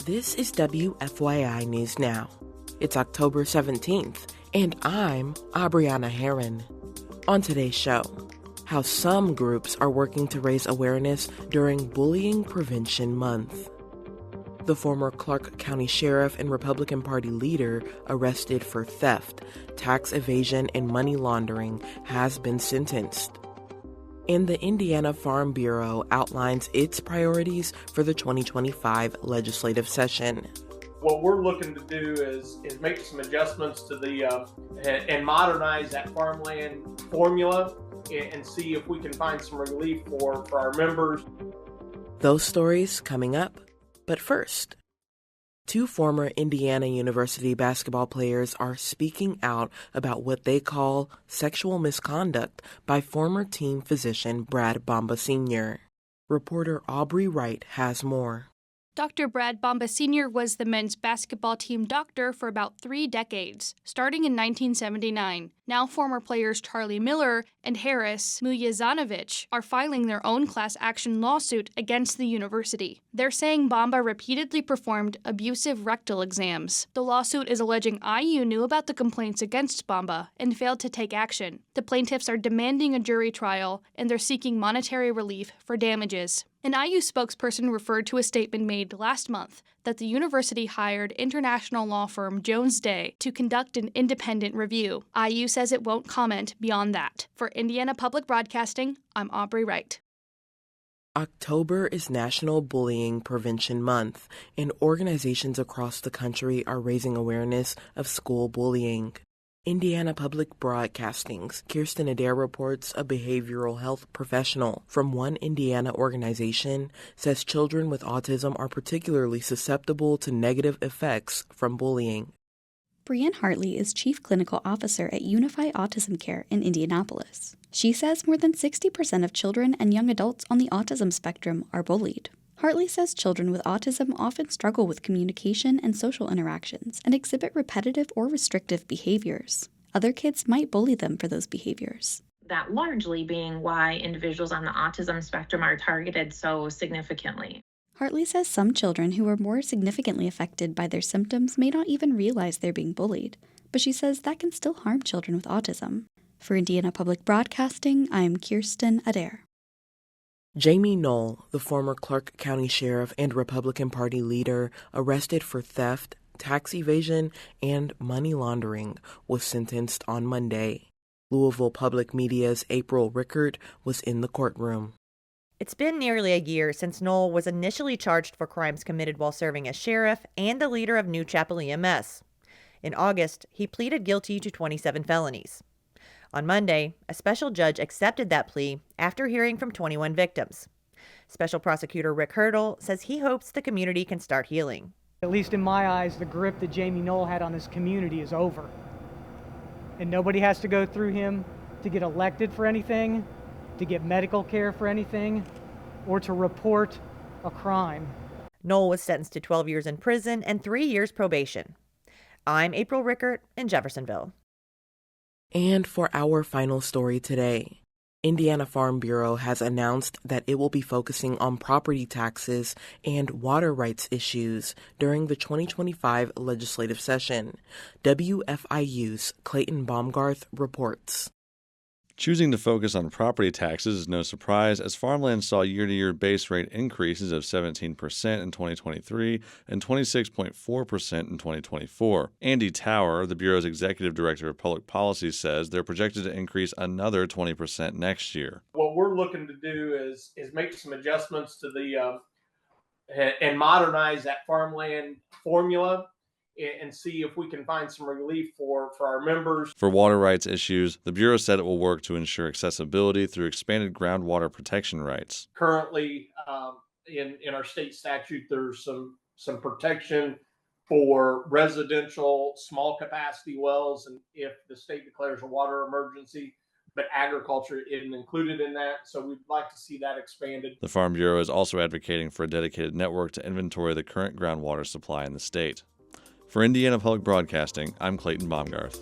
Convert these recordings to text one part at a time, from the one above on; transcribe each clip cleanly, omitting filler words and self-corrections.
This is WFYI News Now. It's October 17th, and I'm Abriana Herron. On today's show, how some groups are working to raise awareness during Bullying Prevention Month. The former Clark County Sheriff and Republican Party leader arrested for theft, tax evasion, and money laundering has been sentenced. And the Indiana Farm Bureau outlines its priorities for the 2025 legislative session. What we're looking to do is make some adjustments to the and modernize that farmland formula and see if we can find some relief for our members. Those stories coming up. But first, two former Indiana University basketball players are speaking out about what they call sexual misconduct by former team physician Brad Bomba Sr. Reporter Aubrey Wright has more. Dr. Brad Bomba Sr. was the men's basketball team doctor for about 3 decades, starting in 1979. Now former players Charlie Miller and Haris Mujezanovic are filing their own class action lawsuit against the university. They're saying Bomba repeatedly performed abusive rectal exams. The lawsuit is alleging IU knew about the complaints against Bomba and failed to take action. The plaintiffs are demanding a jury trial, and they're seeking monetary relief for damages. An IU spokesperson referred to a statement made last month that the university hired international law firm Jones Day to conduct an independent review. IU says it won't comment beyond that. For Indiana Public Broadcasting, I'm Aubrey Wright. October is National Bullying Prevention Month, and organizations across the country are raising awareness of school bullying. Indiana Public Broadcasting's Kirsten Adair reports a behavioral health professional from one Indiana organization says children with autism are particularly susceptible to negative effects from bullying. Brianne Hartley is Chief Clinical Officer at Unify Autism Care in Indianapolis. She says more than 60% of children and young adults on the autism spectrum are bullied. Hartley says children with autism often struggle with communication and social interactions and exhibit repetitive or restrictive behaviors. Other kids might bully them for those behaviors. That largely being why individuals on the autism spectrum are targeted so significantly. Hartley says some children who are more significantly affected by their symptoms may not even realize they're being bullied, but she says that can still harm children with autism. For Indiana Public Broadcasting, I'm Kirsten Adair. Jamey Noel, the former Clark County Sheriff and Republican Party leader arrested for theft, tax evasion, and money laundering, was sentenced on Monday. Louisville Public Media's April Rickert was in the courtroom. It's been nearly a year since Noel was initially charged for crimes committed while serving as sheriff and the leader of New Chapel EMS. In August, he pleaded guilty to 27 felonies. On Monday, a special judge accepted that plea after hearing from 21 victims. Special Prosecutor Rick Hurdle says he hopes the community can start healing. At least in my eyes, the grip that Jamey Noel had on this community is over. And nobody has to go through him to get elected for anything, to get medical care for anything, or to report a crime. Noel was sentenced to 12 years in prison and 3 years probation. I'm April Rickert in Jeffersonville. And for our final story today, Indiana Farm Bureau has announced that it will be focusing on property taxes and water rights issues during the 2025 legislative session. WFIU's Clayton Baumgarth reports. Choosing to focus on property taxes is no surprise, as farmland saw year-to-year base rate increases of 17% in 2023 and 26.4% in 2024. Andy Tower, the Bureau's Executive Director of Public Policy, says they're projected to increase another 20% next year. What we're looking to do is make some adjustments to the and modernize that farmland formula and see if we can find some relief for our members. For water rights issues, the Bureau said it will work to ensure accessibility through expanded groundwater protection rights. Currently, in our state statute, there's some protection for residential small capacity wells, and if the state declares a water emergency, but agriculture isn't included in that, so we'd like to see that expanded. The Farm Bureau is also advocating for a dedicated network to inventory the current groundwater supply in the state. For Indiana Public Broadcasting, I'm Clayton Baumgarth.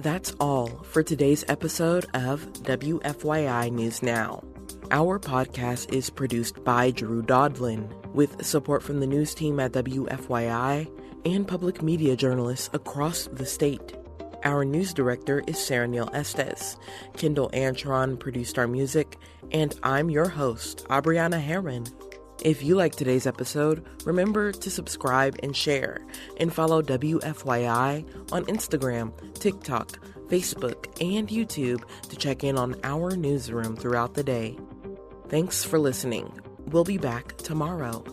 That's all for today's episode of WFYI News Now. Our podcast is produced by Drew Daudelin, with support from the news team at WFYI and public media journalists across the state. Our news director is Sarah Neal-Estes. Kendall Antron produced our music, and I'm your host, Abriana Herron. If you like today's episode, remember to subscribe and share, and follow WFYI on Instagram, TikTok, Facebook, and YouTube to check in on our newsroom throughout the day. Thanks for listening. We'll be back tomorrow.